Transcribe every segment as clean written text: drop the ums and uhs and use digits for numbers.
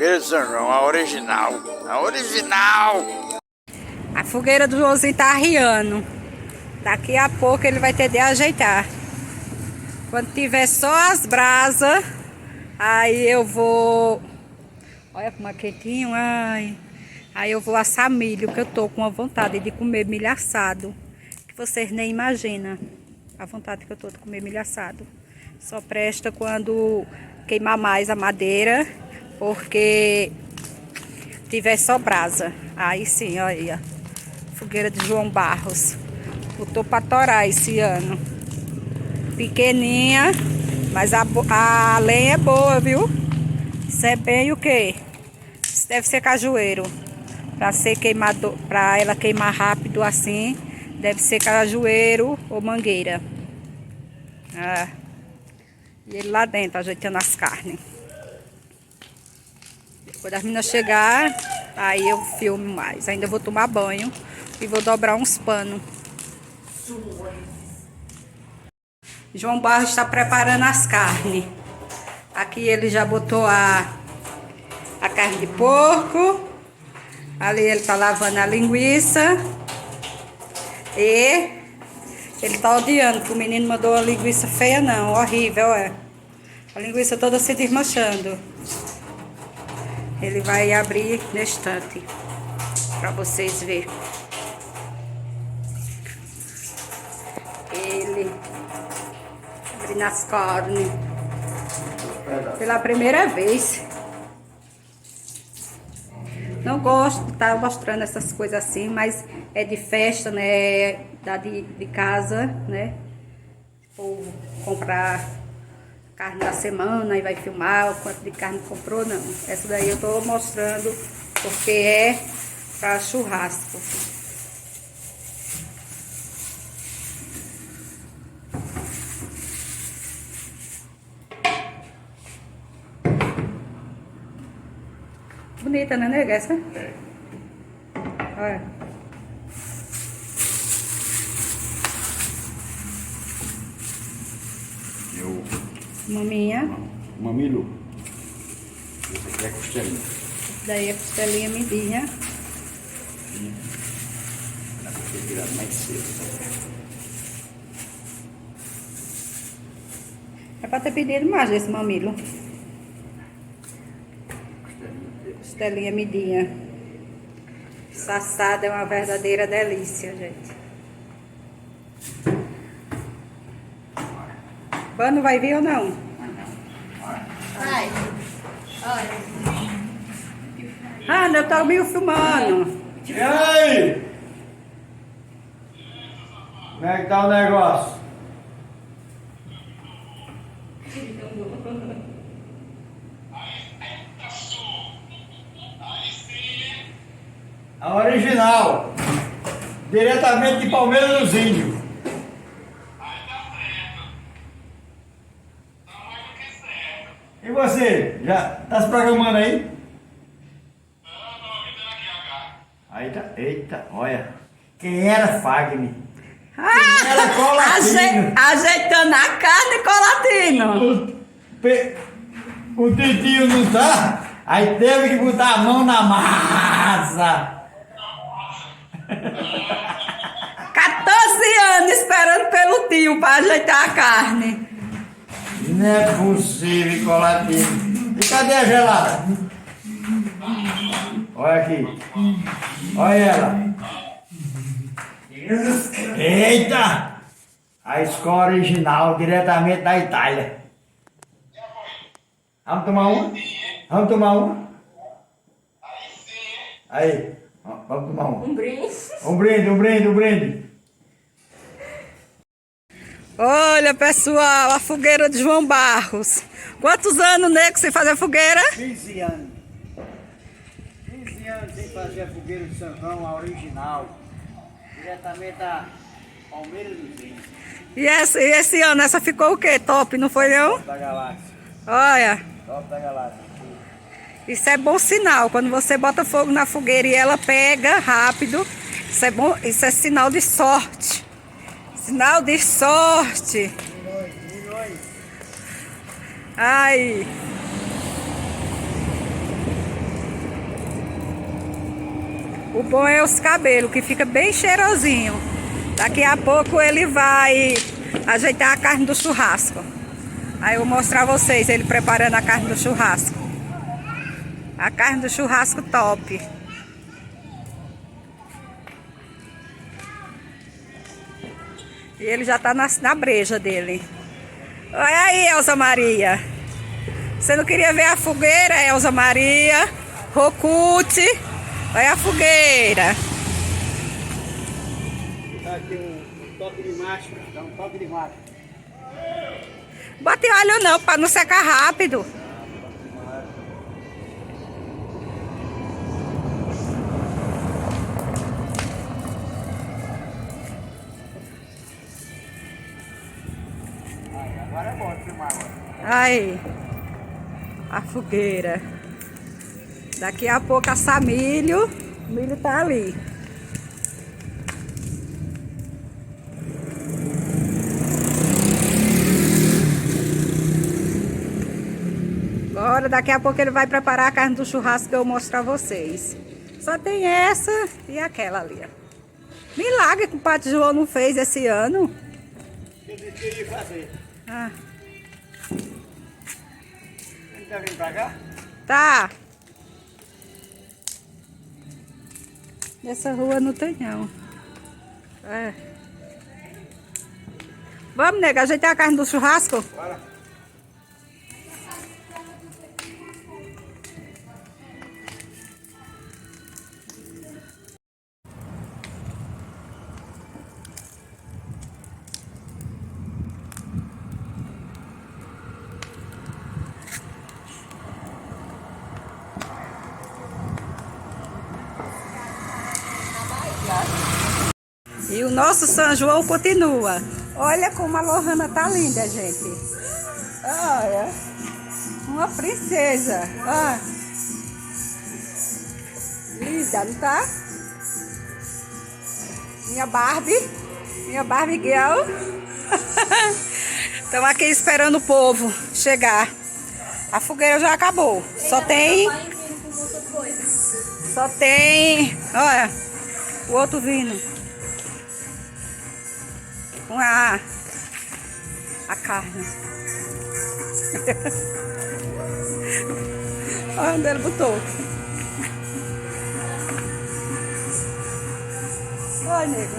Fogueira de São João, a original. A original! A fogueira do Joãozinho tá arriando. Daqui a pouco ele vai ter de ajeitar. Quando tiver só as brasas, aí eu vou... Olha como é quentinho, ai. Aí eu vou assar milho, que eu tô com a vontade de comer milho assado. Que vocês nem imaginam a vontade que eu tô de comer milho assado. Só presta quando queimar mais a madeira, porque tiver só brasa. Aí sim, olha. Fogueira de João Barros. Botou pra torar esse ano. Pequeninha, mas a lenha é boa, viu? Isso é bem o quê? Isso deve ser cajueiro. Pra ser queimado, pra ela queimar rápido assim, deve ser cajueiro ou mangueira. Ah. E ele lá dentro, ajeitando as carnes. Depois das meninas chegar, aí eu filmo mais. Ainda vou tomar banho e vou dobrar uns panos. João Barros está preparando as carnes. Aqui ele já botou a carne de porco. Ali ele tá lavando a linguiça. E ele tá odiando que o menino mandou uma linguiça feia não, horrível, é. A linguiça toda se desmanchando. Ele vai abrir na estante para vocês verem. Ele abrindo as carnes pela primeira vez. Não gosto de estar mostrando essas coisas assim, mas é de festa, né? Da de casa, né? Ou comprar carne da semana e vai filmar o quanto de carne comprou, não. Essa daí eu tô mostrando porque é para churrasco. Bonita, né, nega? Essa? É. Olha. Maminha. Mamilo. Esse aqui é costelinha. Daí é costelinha midinha. Dá pra ter tirado mais cedo. É pra ter pedido mais desse mamilo. Costelinha midinha. Essa assada é uma verdadeira delícia, gente. Bano vai vir ou não? Vai. Olha. Ah, eu tô meio filmando. E aí? Como é que tá o negócio? A original. Diretamente de Palmeiras dos Índios. E você? Já tá se programando aí? Aí tá, eita, olha. Quem era Fagner? Quem era Colatino? Ajeitando a carne, Colatino. O titio não tá? Aí teve que botar a mão na massa. 14 anos esperando pelo tio para ajeitar a carne. Não é possível, Colatino. E cadê a gelada? Olha aqui. Olha ela. Eita! A escola original, diretamente da Itália. Vamos tomar uma? Vamos tomar uma? Aí, vamos tomar uma. Um brinde. Um brinde. Olha, pessoal, a fogueira de João Barros. Quantos anos, né, que você faz a fogueira? 15 anos. 15 anos sem fazer a fogueira de São João, a original. Diretamente da Palmeiras dos Índios. E esse ano, essa ficou o quê? Top, não foi não? Top da galáxia. Olha, Top da galáxia. isso é bom sinal. Quando você bota fogo na fogueira e ela pega rápido, isso é bom, isso é sinal de sorte. Sinal de sorte. Ai. O bom é os cabelos, que fica bem cheirosinho. Daqui a pouco ele vai ajeitar a carne do churrasco. Aí eu vou mostrar a vocês ele preparando a carne do churrasco. A carne do churrasco top. E ele já tá na breja dele. Olha aí, Elza Maria. Você não queria ver a fogueira, Elza Maria? Rocute. Olha a fogueira. Dá aqui um toque de macho. Dá um toque de macho. Bota óleo não, para não secar rápido. Agora é bom filmar agora. Aí, a fogueira. Daqui a pouco assar milho. O milho tá ali. Agora, daqui a pouco ele vai preparar a carne do churrasco que eu vou mostrar a vocês. Só tem essa e aquela ali, ó. Milagre que o Padre João não fez esse ano. Eu disse que ia fazer. Ah, Ele tá vindo pra cá? tá. Nessa rua não tem não. É. Vamos, nega, ajeitar a carne do churrasco? Bora. E o nosso São João continua. Olha como a Lohana tá linda, gente. Olha. Uma princesa. Olha. Linda, não tá? Minha Barbie. Minha Barbie Girl. Estamos aqui esperando o povo chegar. A fogueira já acabou. Só tem... Olha. O outro vindo. Com a carne. Olha onde ele botou. Olha, nego.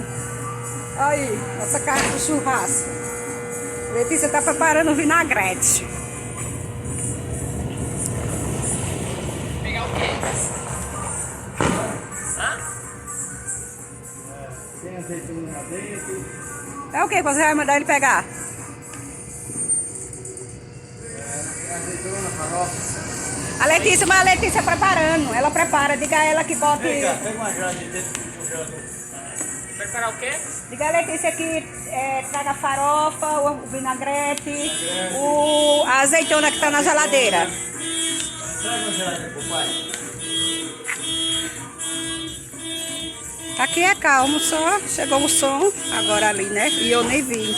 Olha aí, nossa carne do churrasco. Letícia tá preparando o vinagrete. Pegar o quê? Hã? Tem azeitona lá dentro. É o que você vai mandar ele pegar? Tem azeitona, farofa. A Letícia, mas a Letícia preparando. Ela prepara, diga a ela que bote. Pega uma grade dentro do congelador. Preparar o quê? Diga a Letícia que traga a farofa, o vinagrete, a azeitona que tá na geladeira. Traga uma geladeira pro pai. Aqui é calmo só, chegou o som agora ali, né? E eu nem vi.